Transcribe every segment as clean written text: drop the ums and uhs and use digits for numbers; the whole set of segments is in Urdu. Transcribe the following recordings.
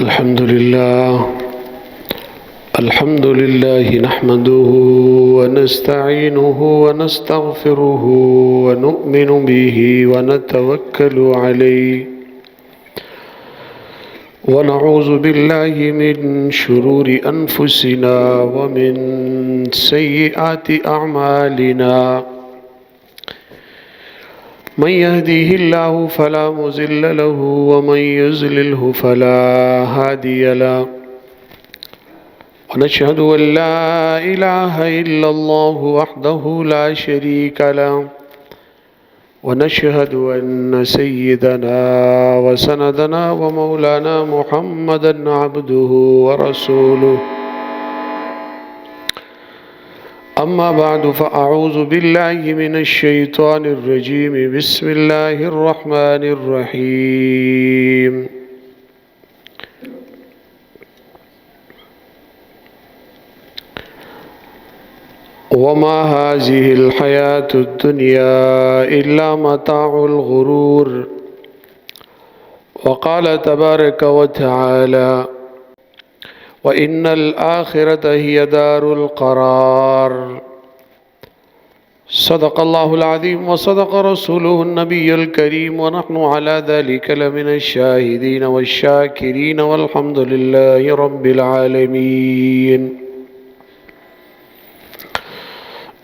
الحمد لله نحمده ونستعينه ونستغفره ونؤمن به ونتوكل عليه ونعوذ بالله من شرور أنفسنا ومن سيئات أعمالنا من يهديه الله فلا مضل له ومن يضلله فلا هادي له ونشهد أن لا إله إلا الله وحده لا شريك له ونشهد أن سيدنا وسندنا ومولانا محمدا عبده ورسوله أما بعد فأعوذ بالله من الشيطان الرجيم بسم الله الرحمن الرحيم وما هذه الحياة الدنيا إلا متاع الغرور وقال تبارك وتعالى وإن الآخرة هي دار القرار صدق الله العظيم وصدق رسوله النبي الكريم ونحن على ذلك لمن الشاهدين والشاكرين والحمد لله رب العالمين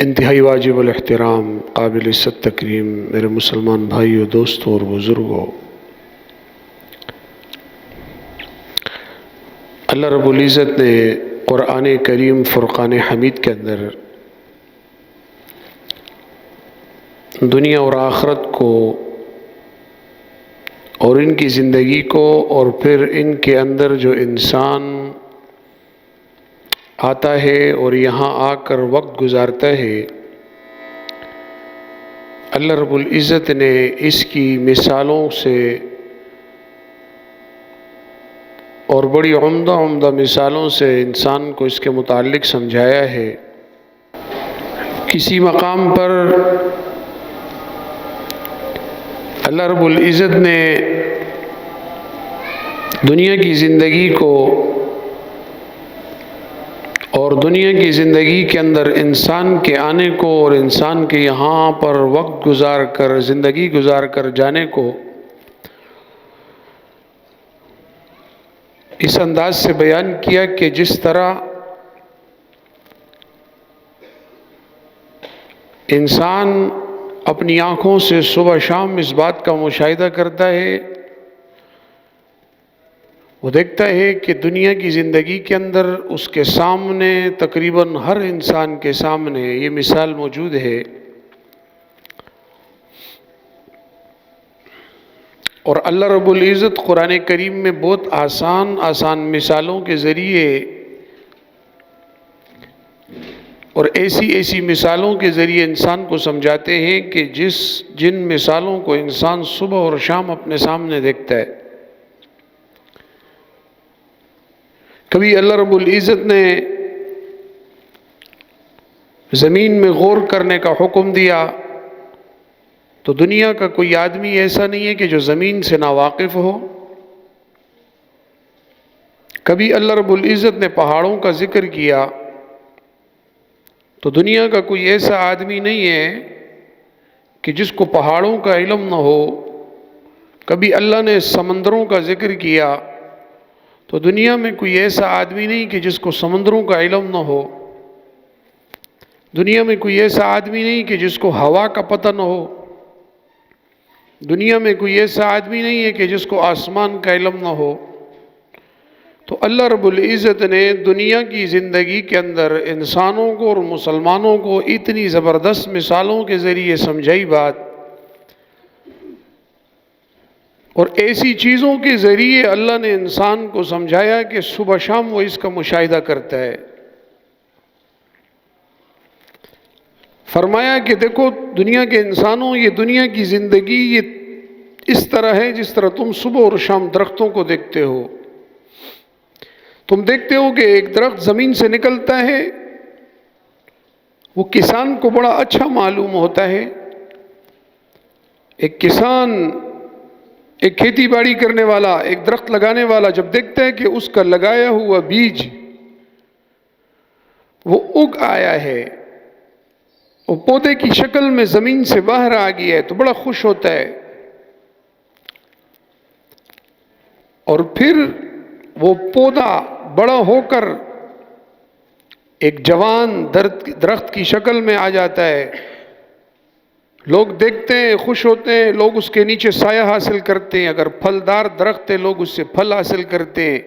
انتہائی واجب الاحترام قابل عزت تکریم میرے مسلمان بھائیوں دوستوں اور بزرگوں، اللہ رب العزت نے قرآن کریم فرقان حمید کے اندر دنیا اور آخرت کو اور ان کی زندگی کو اور پھر ان کے اندر جو انسان آتا ہے اور یہاں آ کر وقت گزارتا ہے، اللہ رب العزت نے اس کی مثالوں سے اور بڑی عمدہ مثالوں سے انسان کو اس کے متعلق سمجھایا ہے۔ کسی مقام پر اللہ رب العزت نے دنیا کی زندگی کو اور دنیا کی زندگی کے اندر انسان کے آنے کو اور انسان کے یہاں پر وقت گزار کر زندگی گزار کر جانے کو اس انداز سے بیان کیا کہ جس طرح انسان اپنی آنکھوں سے صبح شام اس بات کا مشاہدہ کرتا ہے، وہ دیکھتا ہے کہ دنیا کی زندگی کے اندر اس کے سامنے تقریباً ہر انسان کے سامنے یہ مثال موجود ہے، اور اللہ رب العزت قرآن کریم میں بہت آسان مثالوں کے ذریعے اور ایسی مثالوں کے ذریعے انسان کو سمجھاتے ہیں کہ جن مثالوں کو انسان صبح اور شام اپنے سامنے دیکھتا ہے۔ کبھی اللہ رب العزت نے زمین میں غور کرنے کا حکم دیا تو دنیا کا کوئی آدمی ایسا نہیں ہے کہ جو زمین سے ناواقف ہو۔ کبھی اللہ رب العزت نے پہاڑوں کا ذکر کیا تو دنیا کا کوئی ایسا آدمی نہیں ہے کہ جس کو پہاڑوں کا علم نہ ہو۔ کبھی اللہ نے سمندروں کا ذکر کیا تو دنیا میں کوئی ایسا آدمی نہیں کہ جس کو سمندروں کا علم نہ ہو۔ دنیا میں کوئی ایسا آدمی نہیں کہ جس کو ہوا کا پتہ نہ ہو۔ دنیا میں کوئی ایسا آدمی نہیں ہے کہ جس کو آسمان کا علم نہ ہو۔ تو اللہ رب العزت نے دنیا کی زندگی کے اندر انسانوں کو اور مسلمانوں کو اتنی زبردست مثالوں کے ذریعے سمجھائی بات، اور ایسی چیزوں کے ذریعے اللہ نے انسان کو سمجھایا کہ صبح شام وہ اس کا مشاہدہ کرتا ہے۔ فرمایا کہ دیکھو دنیا کے انسانوں، یہ دنیا کی زندگی یہ اس طرح ہے جس طرح تم صبح اور شام درختوں کو دیکھتے ہو۔ تم دیکھتے ہو کہ ایک درخت زمین سے نکلتا ہے، وہ کسان کو بڑا اچھا معلوم ہوتا ہے۔ ایک کسان ایک کھیتی باڑی کرنے والا، ایک درخت لگانے والا جب دیکھتا ہے کہ اس کا لگایا ہوا بیج وہ اگ آیا ہے، وہ پودے کی شکل میں زمین سے باہر آ گیا ہے، تو بڑا خوش ہوتا ہے. اور پھر وہ پودا بڑا ہو کر ایک جوان درخت کی شکل میں آ جاتا ہے. لوگ دیکھتے ہیں، خوش ہوتے ہیں، لوگ اس کے نیچے سایہ حاصل کرتے ہیں. اگر پھلدار درخت ہے لوگ اس سے پھل حاصل کرتے ہیں،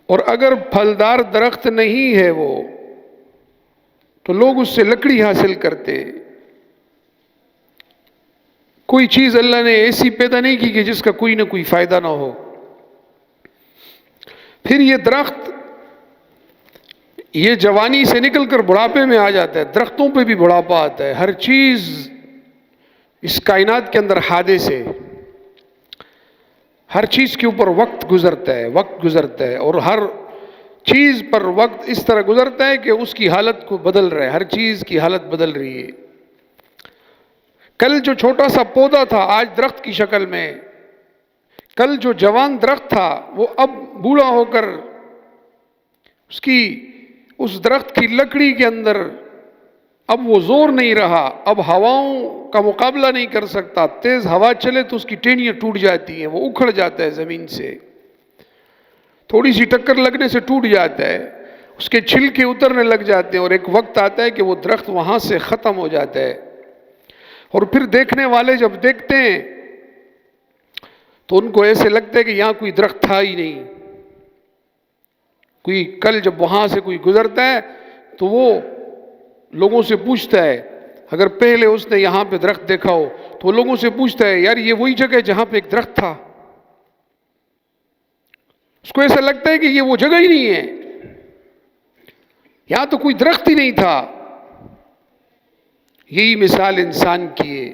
اور اگر پھلدار درخت نہیں ہے وہ تو لوگ اس سے لکڑی حاصل کرتے ہیں. کوئی چیز اللہ نے ایسی پیدا نہیں کی کہ جس کا کوئی نہ کوئی فائدہ نہ ہو. پھر یہ درخت یہ جوانی سے نکل کر بڑھاپے میں آ جاتا ہے. درختوں پہ بھی بڑھاپا آتا ہے. ہر چیز اس کائنات کے اندر حادث ہے، ہر چیز کے اوپر وقت گزرتا ہے اور ہر چیز پر وقت اس طرح گزرتا ہے کہ اس کی حالت کو بدل رہا ہے. ہر چیز کی حالت بدل رہی ہے. کل جو چھوٹا سا پودا تھا آج درخت کی شکل میں، کل جو جوان درخت تھا وہ اب بوڑھا ہو کر اس درخت کی لکڑی کے اندر اب وہ زور نہیں رہا، اب ہواؤں کا مقابلہ نہیں کر سکتا. تیز ہوا چلے تو اس کی ٹہنیاں ٹوٹ جاتی ہیں، وہ اکھڑ جاتا ہے زمین سے. تھوڑی سی ٹکر لگنے سے ٹوٹ جاتا ہے، اس کے چھلکے اترنے لگ جاتے ہیں، اور ایک وقت آتا ہے کہ وہ درخت وہاں سے ختم ہو جاتا ہے. اور پھر دیکھنے والے جب دیکھتے ہیں تو ان کو ایسے لگتا ہے کہ یہاں کوئی درخت تھا ہی نہیں. کوئی کل جب وہاں سے کوئی گزرتا ہے تو وہ لوگوں سے پوچھتا ہے، اگر پہلے اس نے یہاں پہ درخت دیکھا ہو تو وہ لوگوں سے پوچھتا ہے یار یہ وہی جگہ ہے جہاں پہ ایک درخت تھا. اس کو ایسا لگتا ہے کہ یہ وہ جگہ ہی نہیں ہے، یہاں تو کوئی درخت ہی نہیں تھا. یہی مثال انسان کی ہے.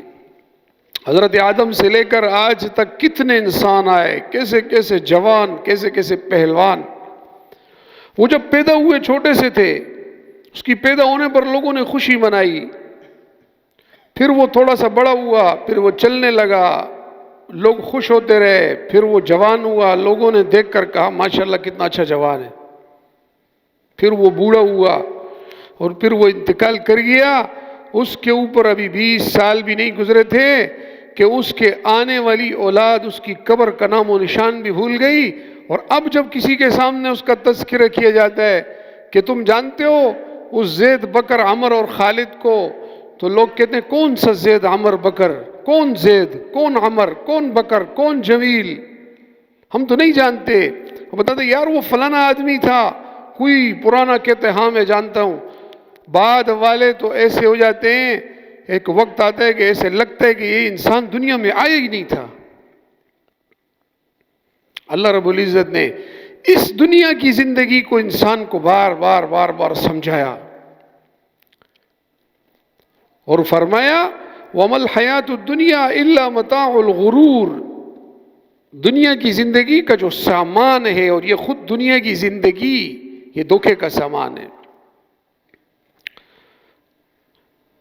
حضرت آدم سے لے کر آج تک کتنے انسان آئے، کیسے کیسے جوان، کیسے کیسے پہلوان. وہ جب پیدا ہوئے چھوٹے سے تھے، اس کی پیدا ہونے پر لوگوں نے خوشی منائی. پھر وہ تھوڑا سا بڑا ہوا، پھر وہ چلنے لگا، لوگ خوش ہوتے رہے. پھر وہ جوان ہوا، لوگوں نے دیکھ کر کہا ماشاءاللہ کتنا اچھا جوان ہے. پھر وہ بوڑھا ہوا اور پھر وہ انتقال کر گیا. اس کے اوپر ابھی 20 سال بھی نہیں گزرے تھے کہ اس کے آنے والی اولاد اس کی قبر کا نام و نشان بھی بھول گئی. اور اب جب کسی کے سامنے اس کا تذکرہ کیا جاتا ہے کہ تم جانتے ہو اس زید، بکر، عمر اور خالد کو، تو لوگ کہتے ہیں کون سا زید، عمر، بکر؟ کون زید، کون عمر، کون بکر، کون جمیل؟ ہم تو نہیں جانتے. وہ بتاتے یار وہ فلانا آدمی تھا. کوئی پرانا کہتے ہاں میں جانتا ہوں. بعد والے تو ایسے ہو جاتے ہیں، ایک وقت آتا ہے کہ ایسے لگتا ہے کہ یہ انسان دنیا میں آیا ہی نہیں تھا. اللہ رب العزت نے اس دنیا کی زندگی کو انسان کو بار بار بار بار سمجھایا اور فرمایا وَمَا الْحَيَاةُ الدُّنْيَا إِلَّا مَتَاعُ الْغُرُورِ. دنیا کی زندگی کا جو سامان ہے، اور یہ خود دنیا کی زندگی یہ دھوکے کا سامان ہے.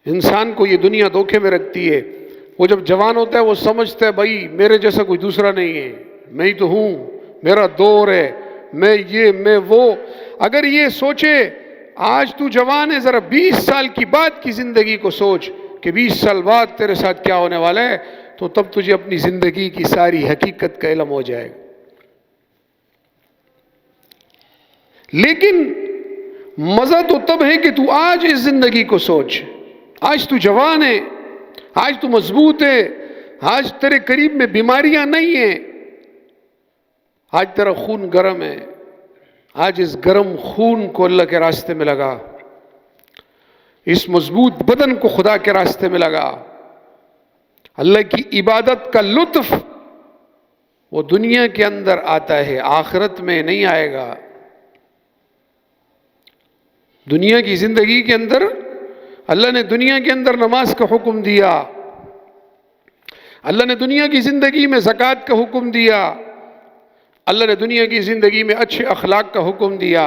انسان کو یہ دنیا دھوکے میں رکھتی ہے. وہ جب جوان ہوتا ہے وہ سمجھتا ہے بھائی میرے جیسا کوئی دوسرا نہیں ہے، میں ہی تو ہوں، میرا دور ہے، میں یہ میں وہ. اگر یہ سوچے آج تو جوان ہے، ذرا 20 سال کی بعد کی زندگی کو سوچ کہ 20 سال بعد تیرے ساتھ کیا ہونے والا ہے، تو تب تجھے اپنی زندگی کی ساری حقیقت کا علم ہو جائے گا. لیکن مزہ تو تب ہے کہ تو آج اس زندگی کو سوچ. آج تو جوان ہے، آج تو مضبوط ہے، آج تیرے قریب میں بیماریاں نہیں ہیں، آج تیرا خون گرم ہے. آج اس گرم خون کو اللہ کے راستے میں لگا، اس مضبوط بدن کو خدا کے راستے میں لگا. اللہ کی عبادت کا لطف وہ دنیا کے اندر آتا ہے، آخرت میں نہیں آئے گا. دنیا کی زندگی کے اندر اللہ نے دنیا کے اندر نماز کا حکم دیا، اللہ نے دنیا کی زندگی میں زکوٰۃ کا حکم دیا، اللہ نے دنیا کی زندگی میں اچھے اخلاق کا حکم دیا،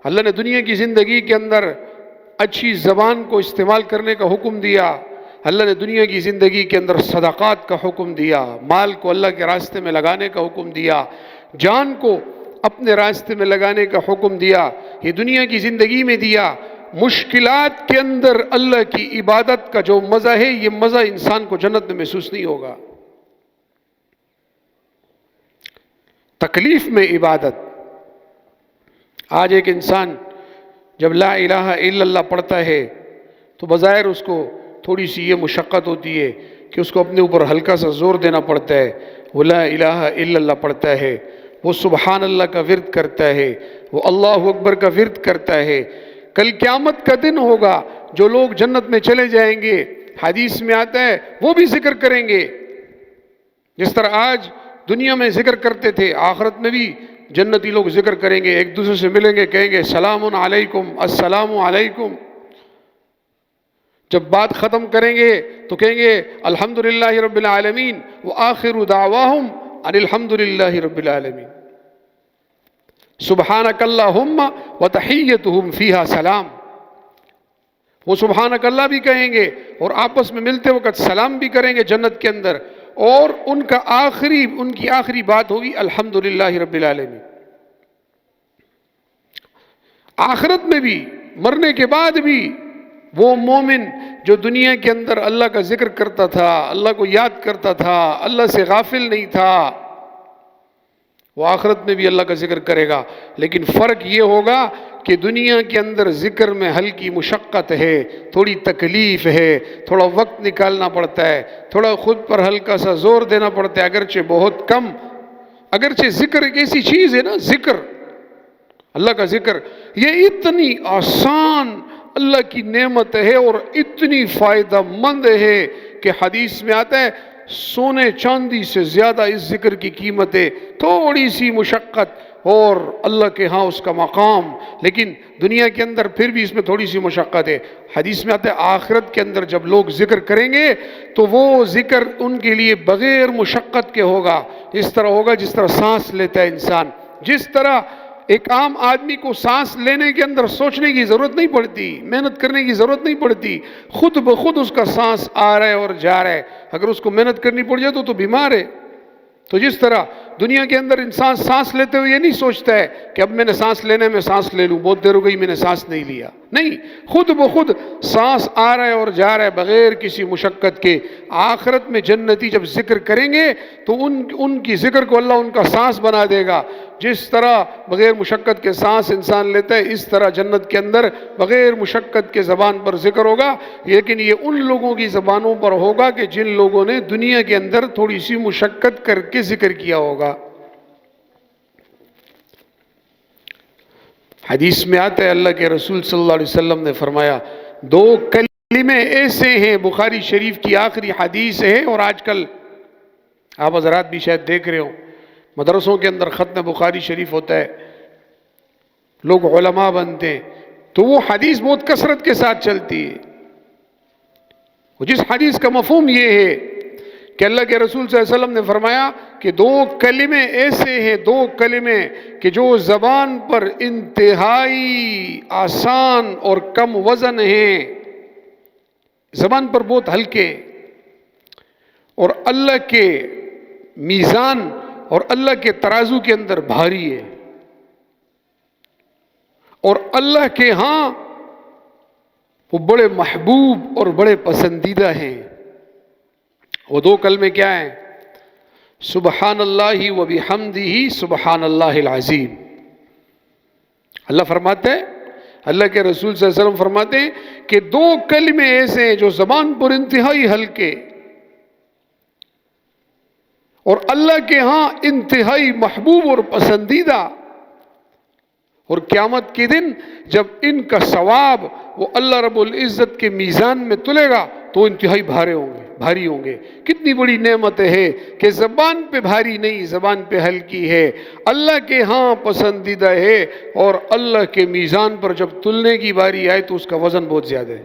اللہ نے دنیا کی زندگی کے اندر اچھی زبان کو استعمال کرنے کا حکم دیا، اللہ نے دنیا کی زندگی کے اندر صدقات کا حکم دیا، مال کو اللہ کے راستے میں لگانے کا حکم دیا، جان کو اپنے راستے میں لگانے کا حکم دیا، یہ دنیا کی زندگی میں دیا۔ مشکلات کے اندر اللہ کی عبادت کا جو مزہ ہے، یہ مزہ انسان کو جنت میں محسوس نہیں ہوگا۔ تکلیف میں عبادت۔ آج ایک انسان جب لا الہ الا اللہ پڑھتا ہے تو بظاہر اس کو تھوڑی سی یہ مشقت ہوتی ہے کہ اس کو اپنے اوپر ہلکا سا زور دینا پڑتا ہے۔ وہ لا الہ الا اللہ پڑھتا ہے، وہ سبحان اللہ کا ورد کرتا ہے، وہ اللہ اکبر کا ورد کرتا ہے۔ کل قیامت کا دن ہوگا، جو لوگ جنت میں چلے جائیں گے، حدیث میں آتا ہے وہ بھی ذکر کریں گے۔ جس طرح آج دنیا میں ذکر کرتے تھے، آخرت میں بھی جنتی لوگ ذکر کریں گے، ایک دوسرے سے ملیں گے، کہیں گے سلام علیکم، السلام علیکم۔ جب بات ختم کریں گے تو کہیں گے الحمدللہ رب العالمین وآخر دعواہم ان الحمدللہ رب العالمین، سبحانک اللہم وتحیتہم فیہا سلام۔ وہ سبحانک اللہ بھی کہیں گے اور آپس میں ملتے وقت سلام بھی کریں گے جنت کے اندر، اور ان کی آخری بات ہوگی الحمدللہ رب العالمین۔ آخرت میں بھی، مرنے کے بعد بھی، وہ مومن جو دنیا کے اندر اللہ کا ذکر کرتا تھا، اللہ کو یاد کرتا تھا، اللہ سے غافل نہیں تھا، وہ آخرت میں بھی اللہ کا ذکر کرے گا۔ لیکن فرق یہ ہوگا کہ دنیا کے اندر ذکر میں ہلکی مشقت ہے، تھوڑی تکلیف ہے، تھوڑا وقت نکالنا پڑتا ہے، تھوڑا خود پر ہلکا سا زور دینا پڑتا ہے، اگرچہ بہت کم۔ اگرچہ ذکر ایک ایسی چیز ہے نا، ذکر، اللہ کا ذکر، یہ اتنی آسان اللہ کی نعمت ہے اور اتنی فائدہ مند ہے کہ حدیث میں آتا ہے سونے چاندی سے زیادہ اس ذکر کی قیمت ہے۔ تھوڑی سی مشقت اور اللہ کے ہاں اس کا مقام، لیکن دنیا کے اندر پھر بھی اس میں تھوڑی سی مشقت ہے۔ حدیث میں آتا ہے آخرت کے اندر جب لوگ ذکر کریں گے تو وہ ذکر ان کے لیے بغیر مشقت کے ہوگا، اس طرح ہوگا جس طرح سانس لیتا ہے انسان۔ جس طرح ایک عام آدمی کو سانس لینے کے اندر سوچنے کی ضرورت نہیں پڑتی، محنت کرنے کی ضرورت نہیں پڑتی، خود بخود اس کا سانس آ رہا ہے اور جا رہا ہے۔ اگر اس کو محنت کرنی پڑ جائے تو بیمار ہے۔ تو جس طرح دنیا کے اندر انسان سانس لیتے ہوئے یہ نہیں سوچتا ہے کہ اب میں نے سانس لینے میں سانس لے لوں، بہت دیر ہو گئی میں نے سانس نہیں لیا، نہیں، خود بخود سانس آ رہا ہے اور جا رہا ہے بغیر کسی مشقت کے۔ آخرت میں جنتی جب ذکر کریں گے تو ان کی ذکر کو اللہ ان کا سانس بنا دے گا۔ جس طرح بغیر مشقت کے سانس انسان لیتا ہے، اس طرح جنت کے اندر بغیر مشقت کے زبان پر ذکر ہوگا، لیکن یہ ان لوگوں کی زبانوں پر ہوگا کہ جن لوگوں نے دنیا کے اندر تھوڑی سی مشقت کر کے ذکر کیا ہوگا۔ حدیث میں آتا ہے اللہ کے رسول صلی اللہ علیہ وسلم نے فرمایا دو کلمے ایسے ہیں، بخاری شریف کی آخری حدیث ہے، اور آج کل آپ حضرات بھی شاید دیکھ رہے ہو مدرسوں کے اندر ختم بخاری شریف ہوتا ہے، لوگ علماء بنتے ہیں تو وہ حدیث بہت کثرت کے ساتھ چلتی ہے۔ جس حدیث کا مفہوم یہ ہے کہ اللہ کے رسول صلی اللہ علیہ وسلم نے فرمایا کہ دو کلمے ایسے ہیں، دو کلمے کہ جو زبان پر انتہائی آسان اور کم وزن ہیں، زبان پر بہت ہلکے، اور اللہ کے میزان اور اللہ کے ترازو کے اندر بھاری ہے، اور اللہ کے ہاں وہ بڑے محبوب اور بڑے پسندیدہ ہیں۔ وہ دو کلمے کیا ہیں؟ سبحان اللہ و بحمدہ سبحان اللہ العظیم۔ اللہ فرماتے ہیں، اللہ کے رسول صلی اللہ علیہ وسلم فرماتے ہیں کہ دو کلمے ایسے ہیں جو زبان پر انتہائی ہلکے اور اللہ کے ہاں انتہائی محبوب اور پسندیدہ، اور قیامت کے دن جب ان کا ثواب وہ اللہ رب العزت کے میزان میں تلے گا تو انتہائی بھاری ہوں گے۔ کتنی بڑی نعمت ہے کہ زبان پہ بھاری نہیں، زبان پہ ہلکی ہے، اللہ کے ہاں پسندیدہ ہے، اور اللہ کے میزان پر جب تلنے کی باری آئے تو اس کا وزن بہت زیادہ ہے۔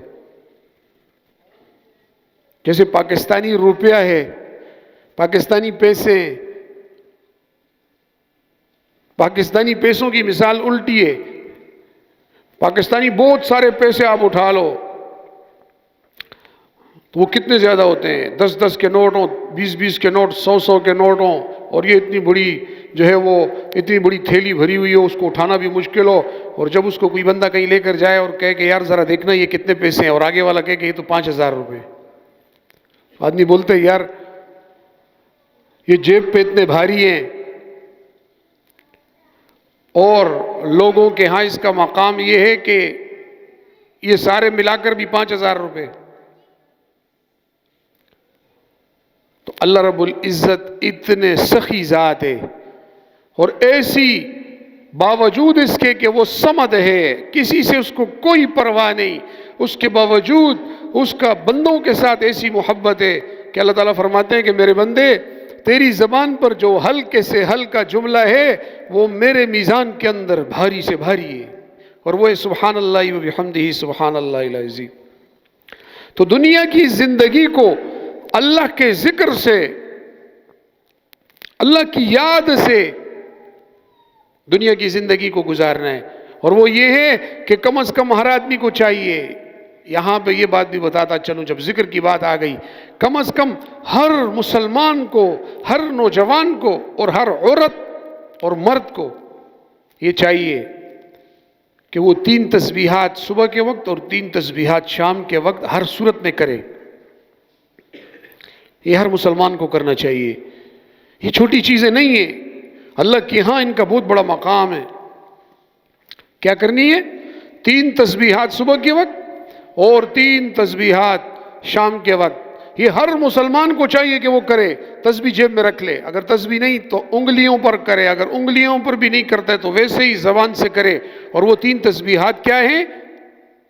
جیسے پاکستانی روپیہ ہے، پاکستانی پیسے، پاکستانی پیسوں کی مثال الٹی ہے۔ پاکستانی بہت سارے پیسے آپ اٹھا لو، تو وہ کتنے زیادہ ہوتے ہیں، 10 کے نوٹ ہوں، 20 کے نوٹ، 100 کے نوٹ ہوں، اور یہ اتنی بڑی جو ہے وہ اتنی بڑی تھیلی بھری ہوئی ہو، اس کو اٹھانا بھی مشکل ہو، اور جب اس کو کوئی بندہ کہیں لے کر جائے اور کہے کہ یار ذرا دیکھنا یہ کتنے پیسے ہیں، اور آگے والا کہے کہ یہ تو 5,000 روپے، آدمی بولتے ہیں یار یہ جیب پہ اتنے بھاری ہیں، اور لوگوں کے ہاں اس کا مقام یہ ہے کہ یہ سارے ملا کر بھی 5,000 روپے. تو اللہ رب العزت اتنے سخی ذات ہے، اور ایسی باوجود اس کے کہ وہ صمد ہے، کسی سے اس کو کوئی پرواہ نہیں، اس کے باوجود اس کا بندوں کے ساتھ ایسی محبت ہے کہ اللہ تعالیٰ فرماتے ہیں کہ میرے بندے تیری زبان پر جو ہلکے سے ہلکا جملہ ہے وہ میرے میزان کے اندر بھاری سے بھاری ہے، اور وہ ہے سبحان اللہ و بحمدہ سبحان اللہ العظیم. تو دنیا کی زندگی کو اللہ کے ذکر سے، اللہ کی یاد سے دنیا کی زندگی کو گزارنا ہے، اور وہ یہ ہے کہ کم از کم ہر آدمی کو چاہیے. یہاں پہ یہ بات بھی بتاتا چلوں، جب ذکر کی بات آ گئی، کم از کم ہر مسلمان کو، ہر نوجوان کو، اور ہر عورت اور مرد کو یہ چاہیے کہ وہ 3 تسبیحات صبح کے وقت اور 3 تسبیحات شام کے وقت ہر صورت میں کرے. یہ ہر مسلمان کو کرنا چاہیے. یہ چھوٹی چیزیں نہیں ہیں، اللہ کے ہاں ان کا بہت بڑا مقام ہے. کیا کرنی ہے؟ 3 تسبیحات صبح کے وقت اور 3 تسبیحات شام کے وقت. یہ ہر مسلمان کو چاہیے کہ وہ کرے. تسبیح جیب میں رکھ لے، اگر تسبیح نہیں تو انگلیوں پر کرے، اگر انگلیوں پر بھی نہیں کرتا ہے تو ویسے ہی زبان سے کرے. اور وہ 3 تسبیحات کیا ہیں؟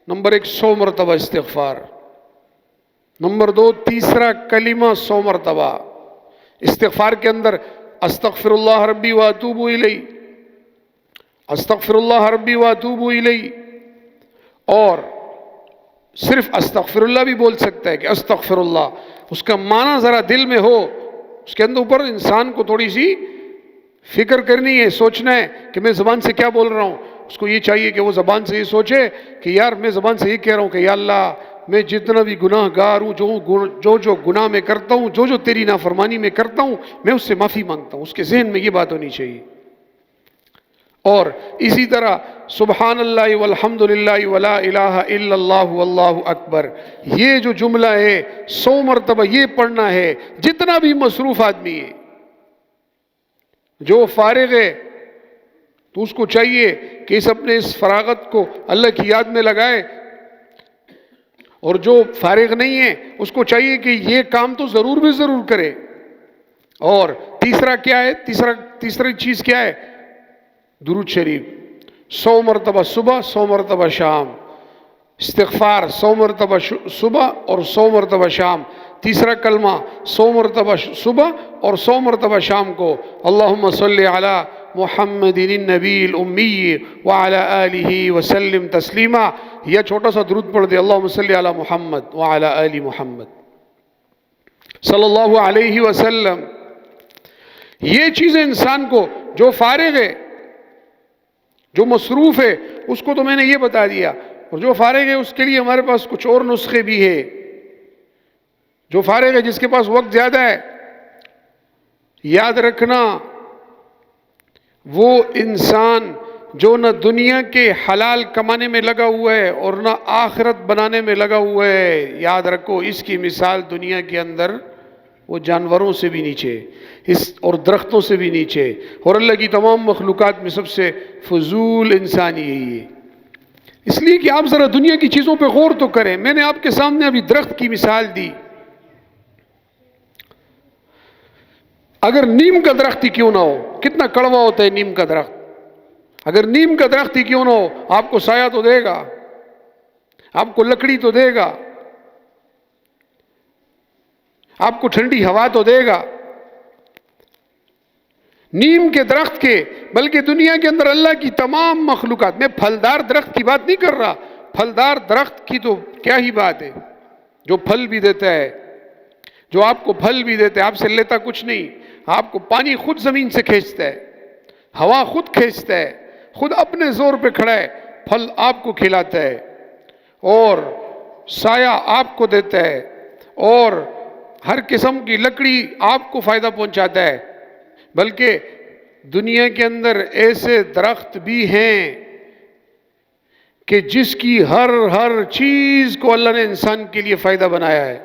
نمبر 1 100 مرتبہ استغفار، نمبر 2 تیسرا کلمہ 100 مرتبہ. استغفار کے اندر استغفر اللہ ربی واتوب الیہ، استغفر اللہ ربی واتوب الیہ، اور صرف استغفر اللہ بھی بول سکتا ہے کہ استغفر اللہ. اس کا معنی ذرا دل میں ہو، اس کے اندر اوپر انسان کو تھوڑی سی فکر کرنی ہے، سوچنا ہے کہ میں زبان سے کیا بول رہا ہوں. اس کو یہ چاہیے کہ وہ زبان سے یہ سوچے کہ یار میں زبان سے یہ کہہ رہا ہوں کہ یا اللہ میں جتنا بھی گناہ گار ہوں، جو گناہ میں کرتا ہوں، جو تیری نافرمانی میں کرتا ہوں، میں اس سے معافی مانگتا ہوں. اس کے ذہن میں یہ بات ہونی چاہیے. اور اسی طرح سبحان اللہ والحمد للہ ولا الہ الا اللہ واللہ اکبر، یہ جو جملہ ہے 100 مرتبہ یہ پڑھنا ہے. جتنا بھی مصروف آدمی ہے، جو فارغ ہے، تو اس کو چاہیے کہ اس فراغت کو اللہ کی یاد میں لگائے. اور جو فارغ نہیں ہے اس کو چاہیے کہ یہ کام تو ضرور بھی ضرور کرے. اور تیسرا کیا ہے؟ تیسری چیز کیا ہے؟ درود شریف 100 مرتبہ صبح، 100 مرتبہ شام. استغفار 100 مرتبہ صبح اور 100 مرتبہ شام. تیسرا کلمہ 100 مرتبہ صبح اور 100 مرتبہ شام کو. اللہم صلی علی محمد النبی الامی وعلی آلہ وسلم تسلیما. یا چھوٹا سا درود پڑھ دے، اللہم صلی علی محمد وعلی آل محمد صلی اللہ علیہ وسلم. یہ چیزیں انسان کو، جو فارغ ہے، جو مصروف ہے، اس کو تو میں نے یہ بتا دیا. اور جو فارغ ہے اس کے لیے ہمارے پاس کچھ اور نسخے بھی ہے. جو فارغ ہے، جس کے پاس وقت زیادہ ہے، یاد رکھنا وہ انسان جو نہ دنیا کے حلال کمانے میں لگا ہوا ہے اور نہ آخرت بنانے میں لگا ہوا ہے، یاد رکھو اس کی مثال دنیا کے اندر وہ جانوروں سے بھی نیچے اور درختوں سے بھی نیچے، اور اللہ کی تمام مخلوقات میں سب سے فضول انسان یہی ہے. اس لیے کہ آپ ذرا دنیا کی چیزوں پہ غور تو کریں. میں نے آپ کے سامنے ابھی درخت کی مثال دی. اگر نیم کا درخت ہی کیوں نہ ہو، کتنا کڑوا ہوتا ہے نیم کا درخت. اگر نیم کا درخت ہی کیوں نہ ہو، آپ کو سایہ تو دے گا، آپ کو لکڑی تو دے گا، آپ کو ٹھنڈی ہوا تو دے گا. نیم کے درخت کے، بلکہ دنیا کے اندر اللہ کی تمام مخلوقات، میں پھلدار درخت کی بات نہیں کر رہا، پھلدار درخت کی تو کیا ہی بات ہے، جو پھل بھی دیتا ہے، جو آپ کو پھل بھی دیتا ہے، آپ سے لیتا کچھ نہیں. آپ کو پانی خود زمین سے کھینچتا ہے، ہوا خود کھینچتا ہے، خود اپنے زور پہ کھڑا ہے، پھل آپ کو کھلاتا ہے، اور سایہ آپ کو دیتا ہے، اور ہر قسم کی لکڑی آپ کو فائدہ پہنچاتا ہے، بلکہ دنیا کے اندر ایسے درخت بھی ہیں کہ جس کی ہر چیز کو اللہ نے انسان کے لیے فائدہ بنایا ہے۔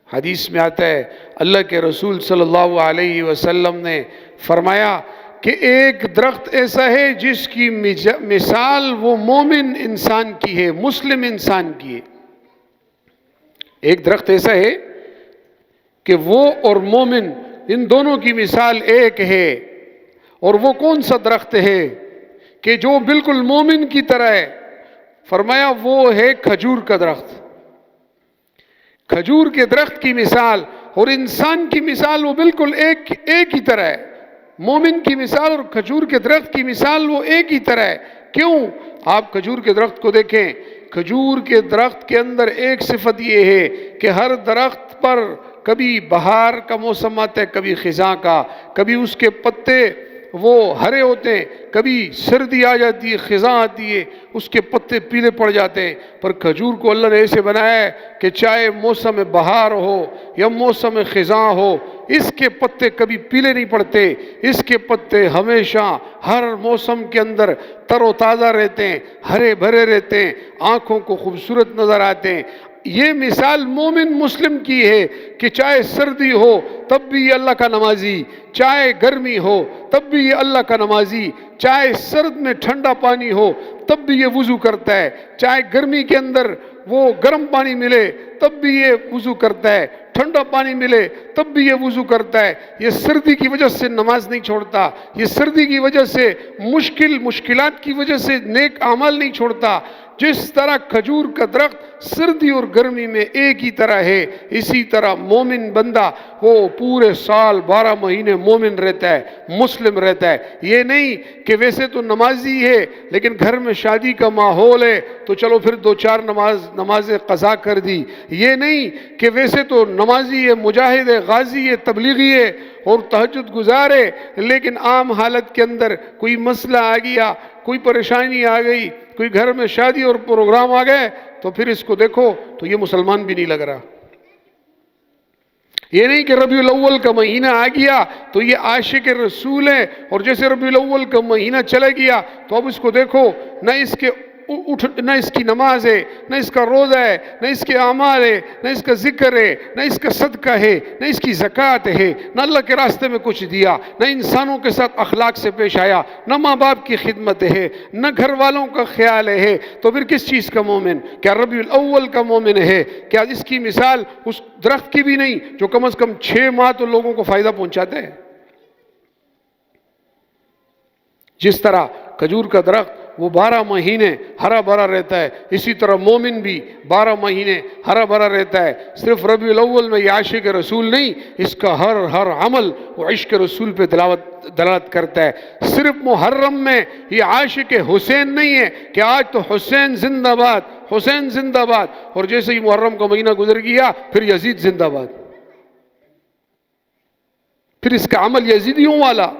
حدیث میں آتا ہے اللہ کے رسول صلی اللہ علیہ وسلم نے فرمایا کہ ایک درخت ایسا ہے جس کی مثال وہ مومن انسان کی ہے، مسلم انسان کی ہے۔ ایک درخت ایسا ہے کہ وہ اور مومن ان دونوں کی مثال ایک ہے، اور وہ کون سا درخت ہے کہ جو بالکل مومن کی طرح ہے؟ فرمایا وہ ہے کھجور کا درخت۔ کھجور کے درخت کی مثال اور انسان کی مثال وہ بالکل ایک ہی طرح ہے۔ مومن کی مثال اور کھجور کے درخت کی مثال وہ ایک ہی طرح ہے۔ کیوں؟ آپ کھجور کے درخت کو دیکھیں، کھجور کے درخت کے اندر ایک صفت یہ ہے کہ ہر درخت پر کبھی بہار کا موسم آتا ہے، کبھی خزاں کا، کبھی اس کے پتے وہ ہرے ہوتے ہیں، کبھی سردی آ جاتی ہے، خزاں آتی ہے، اس کے پتے پیلے پڑ جاتے ہیں۔ پر کھجور کو اللہ نے ایسے بنایا ہے کہ چاہے موسم بہار ہو یا موسم خزاں ہو، اس کے پتے کبھی پیلے نہیں پڑتے، اس کے پتے ہمیشہ ہر موسم کے اندر تر و تازہ رہتے ہیں، ہرے بھرے رہتے ہیں، آنکھوں کو خوبصورت نظر آتے ہیں۔ یہ مثال مومن مسلم کی ہے کہ چاہے سردی ہو تب بھی یہ اللہ کا نمازی، چاہے گرمی ہو تب بھی یہ اللہ کا نمازی، چاہے سرد میں ٹھنڈا پانی ہو تب بھی یہ وضو کرتا ہے، چاہے گرمی کے اندر وہ گرم پانی ملے تب بھی یہ وضو کرتا ہے، ٹھنڈا پانی ملے تب بھی یہ وضو کرتا ہے۔ یہ سردی کی وجہ سے نماز نہیں چھوڑتا، یہ سردی کی وجہ سے مشکلات کی وجہ سے نیک اعمال نہیں چھوڑتا۔ جس طرح کھجور کا درخت سردی اور گرمی میں ایک ہی طرح ہے، اسی طرح مومن بندہ وہ پورے سال 12 مہینے مومن رہتا ہے، مسلم رہتا ہے۔ یہ نہیں کہ ویسے تو نمازی ہے لیکن گھر میں شادی کا ماحول ہے تو چلو پھر 2-4 نمازیں قضا کر دی۔ یہ نہیں کہ ویسے تو نمازی ہے، مجاہد ہے، غازی ہے، تبلیغی ہے اور تہجد گزار ہے، لیکن عام حالت کے اندر کوئی مسئلہ آ گیا، کوئی پریشانی آ گئی، کوئی گھر میں شادی اور پروگرام آ گئے تو پھر اس کو دیکھو تو یہ مسلمان بھی نہیں لگ رہا۔ یہ نہیں کہ ربیع الاول کا مہینہ آ گیا تو یہ عاشق رسول ہے، اور جیسے ربیع الاول کا مہینہ چلا گیا تو اب اس کو دیکھو نہ اس کی نماز ہے، نہ اس کا روزہ ہے، نہ اس کے اعمال ہے، نہ اس کا ذکر ہے، نہ اس کا صدقہ ہے، نہ اس کی زکوٰۃ ہے، نہ اللہ کے راستے میں کچھ دیا، نہ انسانوں کے ساتھ اخلاق سے پیش آیا، نہ ماں باپ کی خدمت ہے، نہ گھر والوں کا خیال ہے، تو پھر کس چیز کا مومن؟ کیا ربیع الاول کا مومن ہے؟ کیا اس کی مثال اس درخت کی بھی نہیں جو کم از کم 6 ماہ تو لوگوں کو فائدہ پہنچاتے ہیں؟ جس طرح کھجور کا درخت وہ 12 مہینے ہرا بھرا رہتا ہے، اسی طرح مومن بھی 12 مہینے ہرا بھرا رہتا ہے۔ صرف ربیع الاول میں یہ عاشق رسول نہیں، اس کا ہر عمل وہ عشق رسول پہ دلالت کرتا ہے۔ صرف محرم میں یہ عاشق حسین نہیں ہے کہ آج تو حسین زندہ باد، حسین زندہ باد، اور جیسے ہی محرم کا مہینہ گزر گیا پھر یزید زندہ باد، پھر اس کا عمل یزیدیوں والا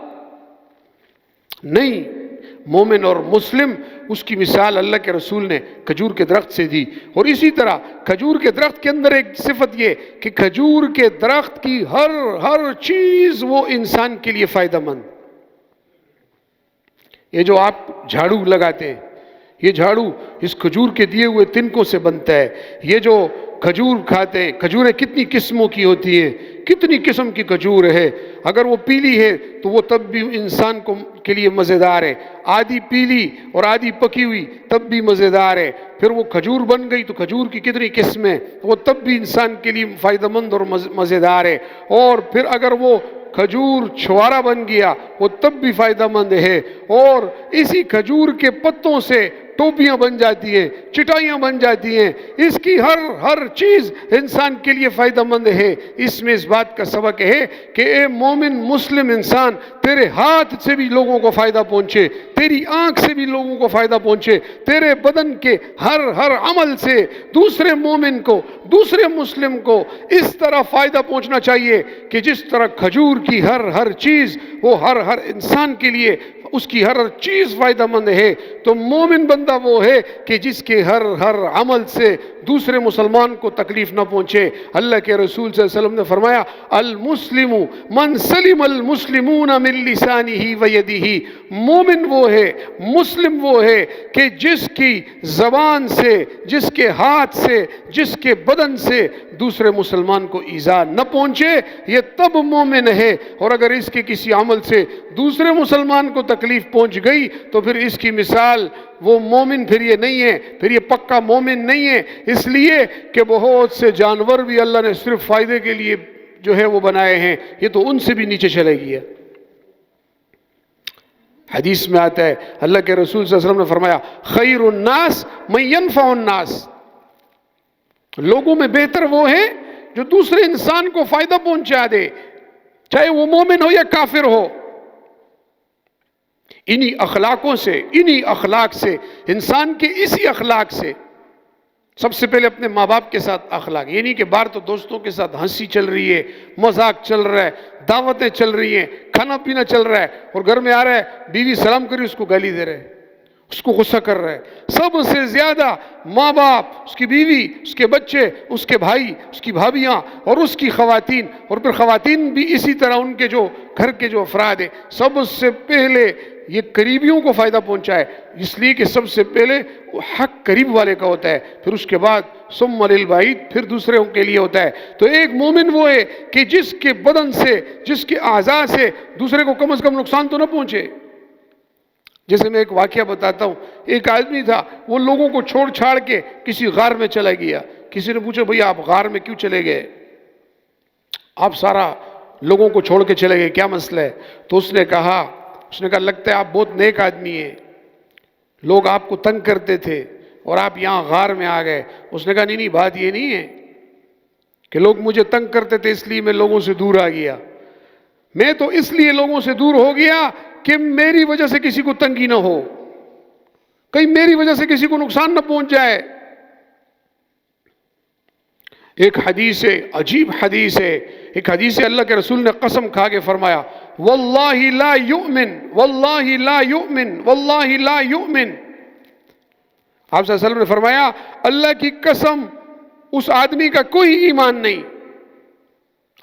نہیں۔ مومن اور مسلم اس کی مثال اللہ کے رسول نے کھجور کے درخت سے دی۔ اور اسی طرح کھجور کے درخت کے اندر ایک صفت یہ کہ کھجور کے درخت کی ہر چیز وہ انسان کے لیے فائدہ مند۔ یہ جو آپ جھاڑو لگاتے ہیں، یہ جھاڑو اس کھجور کے دیے ہوئے تنکوں سے بنتا ہے۔ یہ جو کھجور کھاتے ہیں، کھجوریں کتنی قسموں کی ہوتی ہیں، کتنی قسم کی کھجور ہے۔ اگر وہ پیلی ہے تو وہ تب بھی انسان کے لیے مزیدار ہے، آدھی پیلی اور آدھی پکی ہوئی تب بھی مزیدار ہے۔ پھر وہ کھجور بن گئی تو کھجور کی کتنی قسمیں، وہ تب بھی انسان کے لیے فائدہ مند اور مزیدار ہے۔ اور پھر اگر وہ کھجور چھوارا بن گیا وہ تب بھی فائدہ مند ہے۔ اور اسی کھجور کے پتوں سے ٹوپیاں بن جاتی ہیں، چٹائیاں بن جاتی ہیں۔ اس کی ہر چیز انسان کے لیے فائدہ مند ہے۔ اس میں اس بات کا سبق ہے کہ اے مومن مسلم انسان، تیرے ہاتھ سے بھی لوگوں کو فائدہ پہنچے، تیری آنکھ سے بھی لوگوں کو فائدہ پہنچے، تیرے بدن کے ہر عمل سے دوسرے مومن کو، دوسرے مسلم کو اس طرح فائدہ پہنچنا چاہیے کہ جس طرح کھجور کی ہر چیز وہ ہر انسان کے لیے اس کی ہر چیز فائدہ مند ہے، تو مومن بندہ وہ ہے کہ جس کے ہر عمل سے دوسرے مسلمان کو تکلیف نہ پہنچے۔ اللہ کے رسول صلی اللہ علیہ وسلم نے فرمایا المسلم من سلم المسلمون من لسانہ ویدہ، مومن وہ ہے، مسلم وہ ہے کہ جس کی زبان سے، جس کے ہاتھ سے، جس کے بدن سے دوسرے مسلمان کو ایذا نہ پہنچے، یہ تب مومن ہے۔ اور اگر اس کے کسی عمل سے دوسرے مسلمان کو تکلیف پہنچ گئی تو پھر اس کی مثال وہ مومن پھر یہ نہیں ہے، پھر یہ پکا مومن نہیں ہے، اس لیے کہ بہت سے جانور بھی اللہ نے صرف فائدے کے لیے جو ہے وہ بنائے ہیں، یہ تو ان سے بھی نیچے چلے گیا۔ حدیث میں آتا ہے اللہ کے رسول صلی اللہ علیہ وسلم نے فرمایا خیر الناس من ينفع الناس، لوگوں میں بہتر وہ ہے جو دوسرے انسان کو فائدہ پہنچا دے، چاہے وہ مومن ہو یا کافر ہو۔ انہی اخلاقوں سے، انہی اخلاق سے، انسان کے اسی اخلاق سے، سب سے پہلے اپنے ماں باپ کے ساتھ اخلاق، یہ نہیں کہ باہر تو دوستوں کے ساتھ ہنسی چل رہی ہے، مذاق چل رہا ہے، دعوتیں چل رہی ہیں، کھانا پینا چل رہا ہے، اور گھر میں آ رہا ہے بیوی سلام کری اس کو گالی دے رہے، اس کو غصہ کر رہے۔ سب سے زیادہ ماں باپ، اس کی بیوی، اس کے بچے، اس کے بھائی، اس کی بھابیاں اور اس کی خواتین، اور پھر خواتین بھی اسی طرح ان کے جو گھر کے جو افراد ہیں، سب سے پہلے یہ قریبیوں کو فائدہ پہنچائے، اس لیے کہ سب سے پہلے وہ حق قریب والے کا ہوتا ہے، پھر اس کے بعد ثم للبعید، پھر دوسروں کے لیے ہوتا ہے۔ تو ایک مومن وہ ہے کہ جس کے بدن سے، جس کے اعضاء سے دوسرے کو کم از کم نقصان تو نہ پہنچے۔ جیسے میں ایک واقعہ بتاتا ہوں، ایک آدمی تھا، وہ لوگوں کو چھوڑ چھاڑ کے کسی غار میں چلا گیا۔ کسی نے پوچھا بھئی آپ غار میں کیوں چلے گئے؟ آپ سارا لوگوں کو چھوڑ کے چلے گئے، کیا مسئلہ ہے؟ تو اس نے کہا لگتا ہے آپ بہت نیک آدمی ہیں، لوگ آپ کو تنگ کرتے تھے اور آپ یہاں غار میں آ گئے۔ اس نے کہا نہیں بات یہ نہیں ہے کہ لوگ مجھے تنگ کرتے تھے اس لیے میں لوگوں سے دور آ گیا، میں تو اس لیے لوگوں سے دور ہو گیا کہ میری وجہ سے کسی کو تنگی نہ ہو، کہیں میری وجہ سے کسی کو نقصان نہ پہنچ جائے۔ ایک حدیث ہے، عجیب حدیث ہے، ایک حدیث ہے اللہ کے رسول نے قسم کھا کے فرمایا واللہ لا یؤمن، واللہ لا یؤمن، واللہ لا یؤمن۔ آپ صلی اللہ علیہ وسلم نے فرمایا اللہ کی قسم اس آدمی کا کوئی ایمان نہیں۔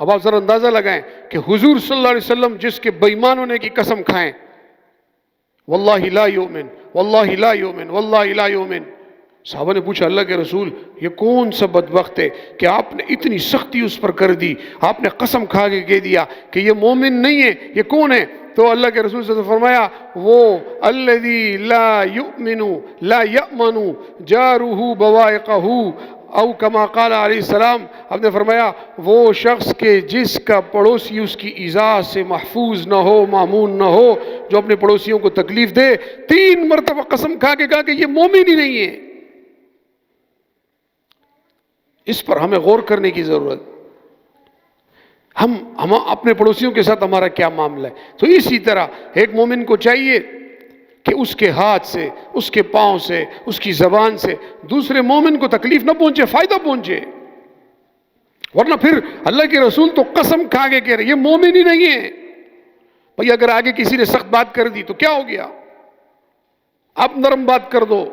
اب آپ ذرا اندازہ لگائیں کہ حضور صلی اللہ علیہ وسلم جس کے بے ایمانوں نے کی قسم کھائیں واللہ لا یؤمن، واللہ لا یؤمن، واللہ لا یؤمن۔ صحابہ نے پوچھا اللہ کے رسول یہ کون سا بدبخت ہے کہ آپ نے اتنی سختی اس پر کر دی، آپ نے قسم کھا کے کہہ دیا کہ یہ مومن نہیں ہے، یہ کون ہے؟ تو اللہ کے رسول صلی اللہ علیہ وسلم فرمایا وہ الذی لا یؤمن لا یأمن جارہ بوائقہ او کما قال علیہ السلام۔ آپ نے فرمایا وہ شخص کے جس کا پڑوسی اس کی ایذا سے محفوظ نہ ہو، مامون نہ ہو، جو اپنے پڑوسیوں کو تکلیف دے، 3 مرتبہ قسم کھا کے کہا کہ یہ مومن ہی نہیں ہے۔ اس پر ہمیں غور کرنے کی ضرورت، ہم اپنے پڑوسیوں کے ساتھ ہمارا کیا معاملہ ہے۔ تو اسی طرح ایک مومن کو چاہیے کہ اس کے ہاتھ سے، اس کے پاؤں سے، اس کی زبان سے دوسرے مومن کو تکلیف نہ پہنچے، فائدہ پہنچے، ورنہ پھر اللہ کے رسول تو قسم کھا کے کہہ رہے یہ مومن ہی نہیں ہے۔ بھئی اگر آگے کسی نے سخت بات کر دی تو کیا ہو گیا، آپ نرم بات کر دو۔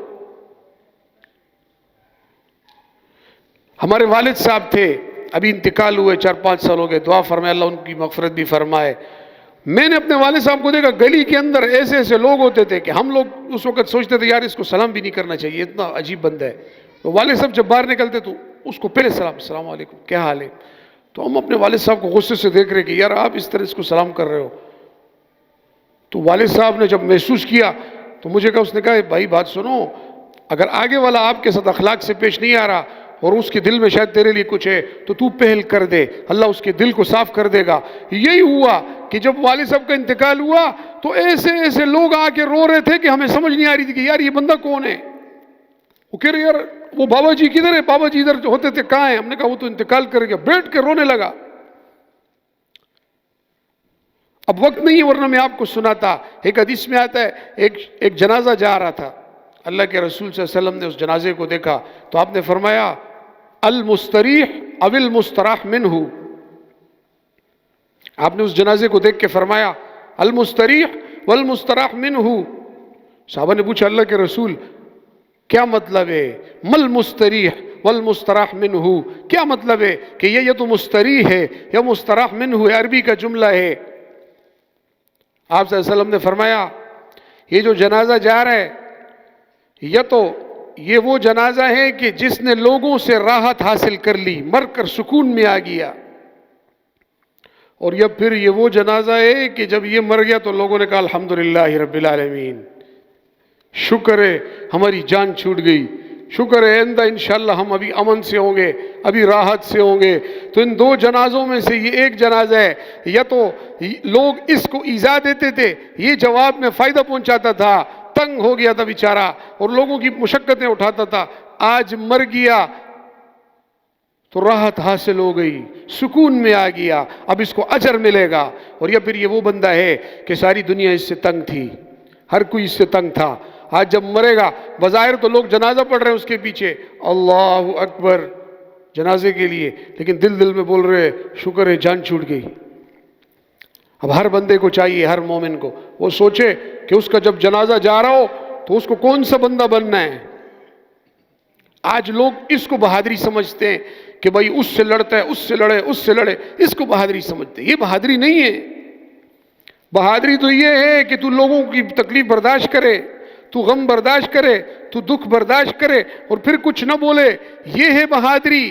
ہمارے والد صاحب تھے، ابھی انتقال ہوئے 4-5 سال ہو گئے، دعا فرمائے اللہ ان کی مغفرت بھی فرمائے۔ میں نے اپنے والد صاحب کو دیکھا گلی کے اندر ایسے ایسے لوگ ہوتے تھے کہ ہم لوگ اس وقت سوچتے تھے یار اس کو سلام بھی نہیں کرنا چاہیے، اتنا عجیب بندہ ہے۔ تو والد صاحب جب باہر نکلتے تو اس کو پہلے السلام علیکم، کیا حال ہے؟ تو ہم اپنے والد صاحب کو غصے سے دیکھ رہے کہ یار آپ اس طرح اس کو سلام کر رہے ہو۔ تو والد صاحب نے جب محسوس کیا تو مجھے کہا، اس نے کہا بھائی بات سنو، اگر آگے والا آپ کے ساتھ اخلاق سے پیش نہیں آ رہا اور اس کے دل میں شاید تیرے لیے کچھ ہے تو پہل کر دے، اللہ اس کے دل کو صاف کر دے گا۔ یہی ہوا کہ جب والد صاحب کا انتقال ہوا تو ایسے ایسے لوگ آ کے رو رہے تھے کہ ہمیں سمجھ نہیں آ رہی تھی کہ یار یہ بندہ کون ہے۔ وہ کہہ رہے یار وہ بابا جی کدھر ہے، بابا جی ادھر ہوتے تھے کہاں ہیں؟ ہم نے کہا وہ تو انتقال کر گیا۔ بیٹھ کے رونے لگا۔ اب وقت نہیں ورنہ میں آپ کو سناتا۔ ایک حدیث میں آتا ہے ایک جنازہ جا رہا تھا، اللہ کے رسول صلی اللہ علیہ وسلم نے اس جنازے کو دیکھا تو آپ نے فرمایا المستریح او المستراح منہ۔ آپ نے اس جنازے کو دیکھ کے فرمایا المستریح والمستراح منہ. صحابہ نے پوچھا اللہ کے رسول کیا مطلب ہے مل مستریح والمستراح منہ, کیا مطلب ہے کہ یہ تو مستریح ہے یا مستراح منہ ہے, عربی کا جملہ ہے. آپ صلی اللہ علیہ وسلم نے فرمایا یہ جو جنازہ جا رہا ہے یا تو یہ وہ جنازہ ہے کہ جس نے لوگوں سے راحت حاصل کر لی, مر کر سکون میں آ گیا, اور یا پھر یہ وہ جنازہ ہے کہ جب یہ مر گیا تو لوگوں نے کہا الحمدللہ رب العالمین, شکر ہے ہماری جان چھوٹ گئی, شکر ہے آئندہ انشاءاللہ ہم ابھی امن سے ہوں گے, ابھی راحت سے ہوں گے. تو ان دو جنازوں میں سے یہ ایک جنازہ ہے, یا تو لوگ اس کو ایذا دیتے تھے, یہ جواب میں فائدہ پہنچاتا تھا, تنگ ہو گیا تھا بیچارہ اور لوگوں کی مشقتیں اٹھاتا تھا, آج مر گیا تو راحت حاصل ہو گئی, سکون میں آ گیا, اب اس کو اجر ملے گا. اور یا پھر یہ وہ بندہ ہے کہ ساری دنیا اس سے تنگ تھی, ہر کوئی اس سے تنگ تھا, آج جب مرے گا بظاہر تو لوگ جنازہ پڑھ رہے ہیں اس کے پیچھے اللہ اکبر جنازے کے لیے, لیکن دل میں بول رہے شکر ہے جان چھوٹ گئی. اب ہر بندے کو چاہیے, ہر مومن کو وہ سوچے کہ اس کا جب جنازہ جا رہا ہو تو اس کو کون سا بندہ بننا ہے. آج لوگ اس کو بہادری سمجھتے ہیں کہ بھائی اس سے لڑتا ہے, اس سے لڑے, اس سے لڑے, اس کو بہادری سمجھتے ہیں. یہ بہادری نہیں ہے. بہادری تو یہ ہے کہ تو لوگوں کی تکلیف برداشت کرے, تو غم برداشت کرے, تو دکھ برداشت کرے اور پھر کچھ نہ بولے, یہ ہے بہادری.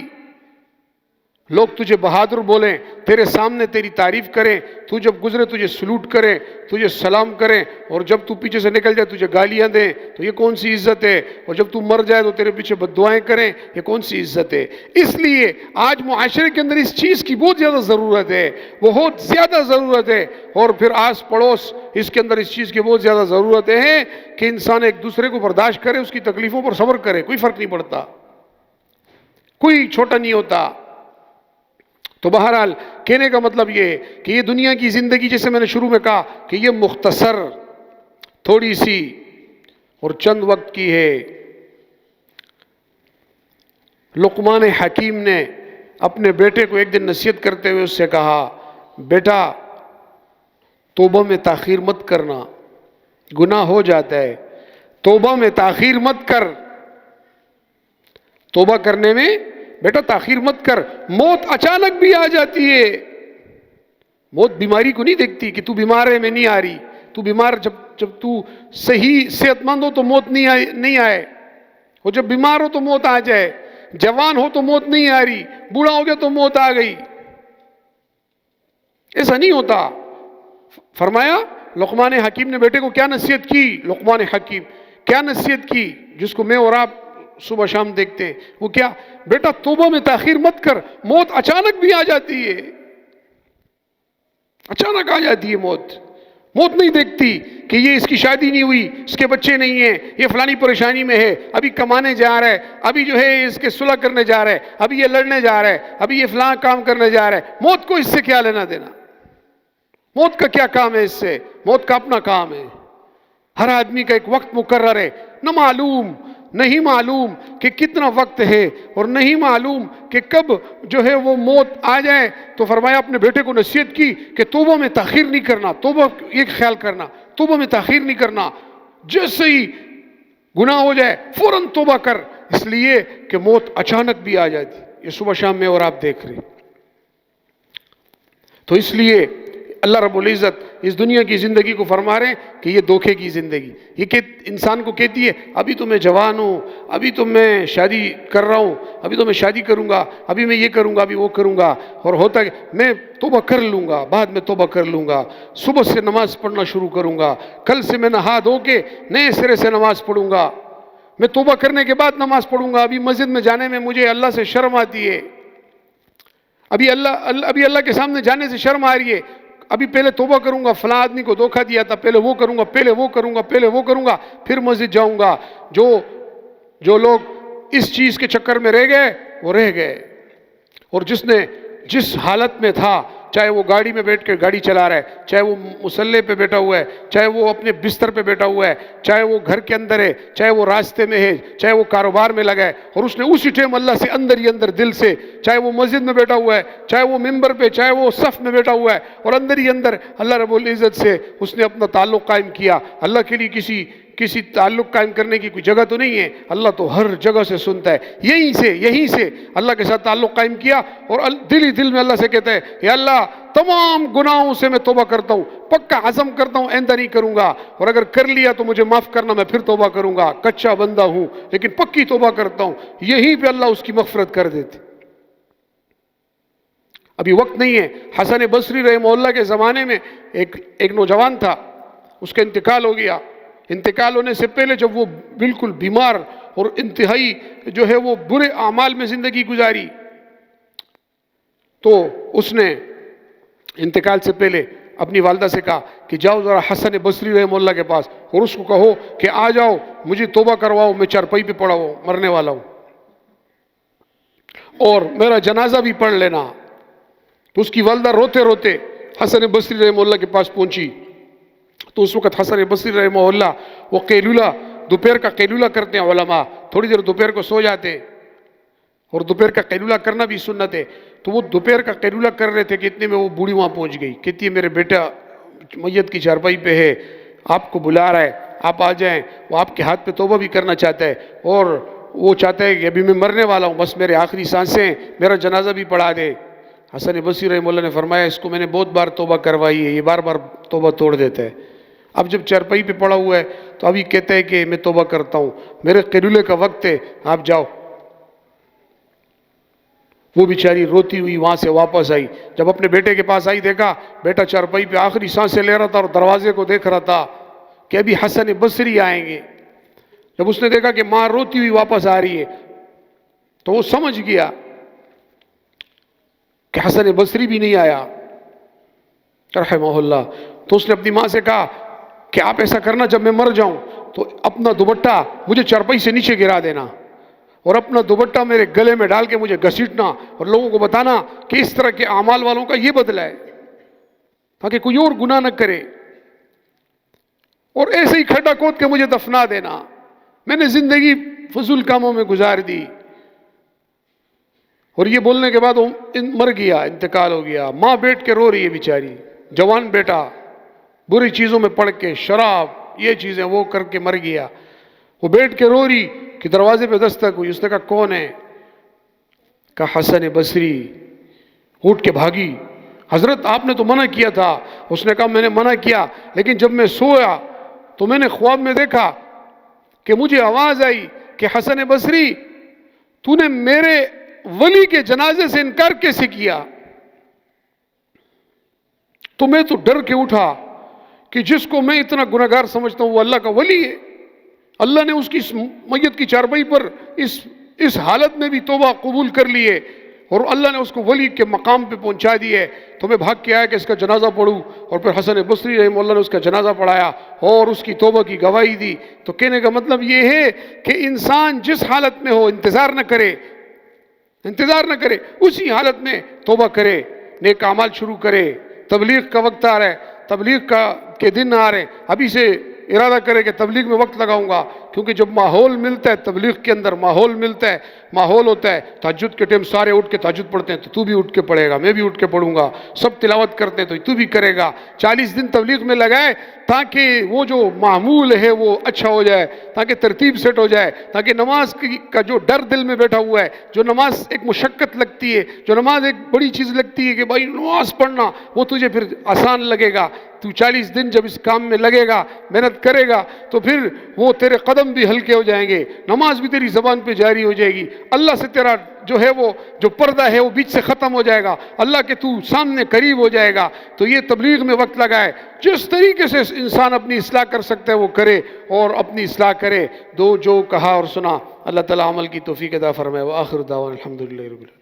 لوگ تجھے بہادر بولیں, تیرے سامنے تیری تعریف کریں, تو جب گزرے تجھے سلوٹ کریں, تجھے سلام کریں, اور جب تو پیچھے سے نکل جائے تجھے گالیاں دیں, تو یہ کون سی عزت ہے؟ اور جب تو مر جائے تو تیرے پیچھے بد دعائیں کریں, یہ کون سی عزت ہے؟ اس لیے آج معاشرے کے اندر اس چیز کی بہت زیادہ ضرورت ہے, بہت زیادہ ضرورت ہے. اور پھر آس پڑوس اس کے اندر اس چیز کی بہت زیادہ ضرورت ہے کہ انسان ایک دوسرے کو برداشت کرے, اس کی تکلیفوں پر صبر کرے, کوئی فرق نہیں پڑتا, کوئی چھوٹا نہیں ہوتا. تو بہرحال کہنے کا مطلب یہ ہے کہ یہ دنیا کی زندگی, جیسے میں نے شروع میں کہا کہ یہ مختصر تھوڑی سی اور چند وقت کی ہے. لقمان حکیم نے اپنے بیٹے کو ایک دن نصیحت کرتے ہوئے اس سے کہا, بیٹا توبہ میں تاخیر مت کرنا, گناہ ہو جاتا ہے, توبہ میں تاخیر مت کر, توبہ کرنے میں بیٹا تاخیر مت کر, موت اچانک بھی آ جاتی ہے. موت بیماری کو نہیں دیکھتی کہ تو بیمار ہے میں نہیں آ رہی, تو بیمار جب تو صحیح صحت مند ہو تو موت نہیں آئے, اور جب بیمار ہو تو موت آ جائے, جوان ہو تو موت نہیں آ رہی, بوڑھا ہو گیا تو موت آ گئی. ایسا نہیں ہوتا. فرمایا لقمان حکیم نے بیٹے کو کیا نصیحت کی, لقمان حکیم کیا نصیحت کی جس کو میں اور آپ صبح شام دیکھتے ہیں, وہ کیا, بیٹا توبہ میں تاخیر مت کر, موت اچانک بھی آ جاتی ہے, اچانک آ جاتی ہے موت. موت نہیں دیکھتی کہ یہ اس کی شادی نہیں ہوئی, اس کے بچے نہیں ہیں, یہ فلانی پریشانی میں ہے, ابھی کمانے جا رہا ہے, ابھی جو ہے اس کے صلح کرنے جا رہا ہے, ابھی یہ لڑنے جا رہا ہے, ابھی یہ فلاں کام کرنے جا رہا ہے. موت کو اس سے کیا لینا دینا, موت کا کیا کام ہے اس سے, موت کا اپنا کام ہے. ہر آدمی کا ایک وقت مقرر ہے, نہ معلوم, نہیں معلوم کہ کتنا وقت ہے, اور نہیں معلوم کہ کب جو ہے وہ موت آ جائے. تو فرمایا اپنے بیٹے کو نصیحت کی کہ توبہ میں تاخیر نہیں کرنا, توبہ ایک خیال کرنا, توبہ میں تاخیر نہیں کرنا, جیسے ہی گناہ ہو جائے فوراً توبہ کر, اس لیے کہ موت اچانک بھی آ جاتی. یہ صبح شام میں اور آپ دیکھ رہے. تو اس لیے اللہ رب العزت اس دنیا کی زندگی کو فرما رہے ہیں کہ یہ دھوکے کی زندگی, یہ کہ انسان کو کہتی ہے ابھی تو میں جوان ہوں, ابھی تو میں شادی کر رہا ہوں, ابھی تو میں شادی کروں گا, ابھی میں یہ کروں گا, ابھی وہ کروں گا, اور ہوتا ہے میں توبہ کر لوں گا, بعد میں توبہ کر لوں گا, صبح سے نماز پڑھنا شروع کروں گا, کل سے میں نہا دھو کے نئے سرے سے نماز پڑھوں گا, میں توبہ کرنے کے بعد نماز پڑھوں گا, ابھی مسجد میں جانے میں مجھے اللہ سے شرم آتی ہے, ابھی اللہ کے سامنے جانے سے شرم آ رہی ہے, ابھی پہلے توبہ کروں گا, فلاں آدمی کو دھوکہ دیا تھا, پہلے وہ کروں گا, پہلے وہ کروں گا, پہلے وہ کروں گا, پھر مسجد جاؤں گا. جو لوگ اس چیز کے چکر میں رہ گئے وہ رہ گئے, اور جس حالت میں تھا چاہے وہ گاڑی میں بیٹھ کے گاڑی چلا رہا ہے، چاہے وہ مسلح پہ بیٹھا ہوا ہے، چاہے وہ اپنے بستر پہ بیٹھا ہوا ہے، چاہے وہ گھر کے اندر ہے، چاہے وہ راستے میں ہے، چاہے وہ کاروبار میں لگا ہے، اور اس نے اسی ٹائم اللہ سے اندر ہی اندر دل سے، چاہے وہ مسجد میں بیٹھا ہوا ہے، چاہے وہ ممبر پہ، چاہے وہ صف میں بیٹھا ہوا ہے، اور اندر ہی اندر اللہ رب العزت سے اس نے اپنا تعلق قائم کیا. اللہ کے لیے کسی تعلق قائم کرنے کی کوئی جگہ تو نہیں ہے، اللہ تو ہر جگہ سے سنتا ہے. یہیں سے اللہ کے ساتھ تعلق قائم کیا، اور دل ہی دل میں اللہ سے کہتا ہے یا اللہ تمام گناہوں سے میں توبہ کرتا ہوں، پکا عزم کرتا ہوں آئندہ نہیں کروں گا، اور اگر کر لیا تو مجھے معاف کرنا، میں پھر توبہ کروں گا، کچا بندہ ہوں لیکن پکی توبہ کرتا ہوں. یہیں پہ اللہ اس کی مغفرت کر دیتے. ابھی وقت نہیں ہے. حسن بصری رحمہ اللہ کے زمانے میں ایک نوجوان تھا، اس کا انتقال ہو گیا. انتقال ہونے سے پہلے جب وہ بالکل بیمار اور انتہائی جو ہے وہ برے اعمال میں زندگی گزاری، تو اس نے انتقال سے پہلے اپنی والدہ سے کہا کہ جاؤ ذرا حسن بصری رحمہ اللہ کے پاس اور اس کو کہو کہ آ جاؤ مجھے توبہ کرواؤ، میں چارپائی پہ پڑا ہوں، مرنے والا ہوں، اور میرا جنازہ بھی پڑھ لینا. تو اس کی والدہ روتے روتے حسن بصری رحمہ اللہ کے پاس پہنچی. تو اس وقت حسن بصری رحمہ اللہ وہ قیلولہ، دوپہر کا قیلولہ کرتے ہیں علماء، تھوڑی دیر دوپہر کو سو جاتے، اور دوپہر کا قیلولہ کرنا بھی سنت ہے. تو وہ دوپہر کا قیلولہ کر رہے تھے کہ اتنے میں وہ بوڑھی وہاں پہنچ گئی. کہتی ہے میرے بیٹا میت کی چارپائی پہ ہے، آپ کو بلا رہا ہے، آپ آ جائیں. وہ آپ کے ہاتھ پہ توبہ بھی کرنا چاہتا ہے، اور وہ چاہتا ہے کہ ابھی میں مرنے والا ہوں، بس میرے آخری سانسیں، میرا جنازہ بھی پڑھا دے. حسن بصری رحمہ اللہ نے فرمایا اس کو میں نے بہت بار توبہ کروائی ہے، یہ بار بار توبہ توڑ دیتا ہے. اب جب چارپائی پہ پڑا ہوا ہے تو ابھی کہتا ہے کہ میں توبہ کرتا ہوں، میرے قیلولے کا وقت ہے، آپ جاؤ. وہ بیچاری روتی ہوئی وہاں سے واپس آئی. جب اپنے بیٹے کے پاس آئی، دیکھا بیٹا چارپائی پہ آخری سانسیں لے رہا تھا اور دروازے کو دیکھ رہا تھا کہ ابھی حسن بصری آئیں گے. جب اس نے دیکھا کہ ماں روتی ہوئی واپس آ رہی ہے تو وہ سمجھ گیا کہ حسن بصری بھی نہیں آیا رحمہ اللہ. تو اس نے اپنی ماں سے کہا کہ آپ ایسا کرنا، جب میں مر جاؤں تو اپنا دوپٹہ مجھے چارپائی سے نیچے گرا دینا، اور اپنا دوپٹہ میرے گلے میں ڈال کے مجھے گھسیٹنا، اور لوگوں کو بتانا کہ اس طرح کے اعمال والوں کا یہ بدلہ ہے، تاکہ کوئی اور گناہ نہ کرے، اور ایسے ہی کھڈا کھود کے مجھے دفنا دینا، میں نے زندگی فضول کاموں میں گزار دی. اور یہ بولنے کے بعد وہ مر گیا، انتقال ہو گیا. ماں بیٹھ کے رو رہی ہے بیچاری، جوان بیٹا بری چیزوں میں پڑھ کے، شراب یہ چیزیں وہ کر کے مر گیا. وہ بیٹھ کے رو رہی کہ دروازے پہ دستک ہوئی. اس نے کہا کون ہے؟ کہا حسن بصری. اٹھ کے بھاگی، حضرت آپ نے تو منع کیا تھا. اس نے کہا میں نے منع کیا، لیکن جب میں سویا تو میں نے خواب میں دیکھا کہ مجھے آواز آئی کہ حسن بصری تو نے میرے ولی کے جنازے سے انکار کیسے کیا؟ تو میں تو ڈر کے اٹھا کہ جس کو میں اتنا گناہگار سمجھتا ہوں وہ اللہ کا ولی ہے. اللہ نے اس کی میت کی چارپائی پر اس حالت میں بھی توبہ قبول کر لی ہے، اور اللہ نے اس کو ولی کے مقام پہ پہنچا دی ہے. تو میں بھاگ کے آیا کہ اس کا جنازہ پڑھوں، اور پھر حسن بصری رحمہ اللہ نے اس کا جنازہ پڑھایا اور اس کی توبہ کی گواہی دی. تو کہنے کا مطلب یہ ہے کہ انسان جس حالت میں ہو انتظار نہ کرے، اسی حالت میں توبہ کرے، نیک اعمال شروع کرے. تبلیغ کا وقت آ رہا ہے، تبلیغ کے دن آ رہے ہیں، ابھی سے ارادہ کرے کہ تبلیغ میں وقت لگاؤں گا. کیونکہ جب ماحول ملتا ہے، تبلیغ کے اندر ماحول ملتا ہے، ماحول ہوتا ہے. تہجد کے ٹائم سارے اٹھ کے تہجد پڑھتے ہیں، تو بھی اٹھ کے پڑھے گا، میں بھی اٹھ کے پڑھوں گا. سب تلاوت کرتے ہیں تو بھی کرے گا. 40 دن تبلیغ میں لگائے تاکہ وہ جو معمول ہے وہ اچھا ہو جائے، تاکہ ترتیب سیٹ ہو جائے، تاکہ نماز کا جو ڈر دل میں بیٹھا ہوا ہے، جو نماز ایک مشقت لگتی ہے، جو نماز ایک بڑی چیز لگتی ہے کہ بھائی نماز پڑھنا، وہ تجھے پھر آسان لگے گا. تو 40 دن جب اس کام میں لگے گا، محنت کرے گا، تو پھر وہ تیرے قدم بھی ہلکے ہو جائیں گے، نماز بھی تیری زبان پہ جاری ہو جائے گی. اللہ سے تیرا جو ہے وہ جو پردہ ہے وہ بیچ سے ختم ہو جائے گا، اللہ کے تو سامنے قریب ہو جائے گا. تو یہ تبلیغ میں وقت لگائے، جس طریقے سے انسان اپنی اصلاح کر سکتا ہے وہ کرے اور اپنی اصلاح کرے. جو کہا اور سنا، اللہ تعالی عمل کی توفیق عطا فرمائے. وآخر دعوانا الحمدللہ رب العالمین.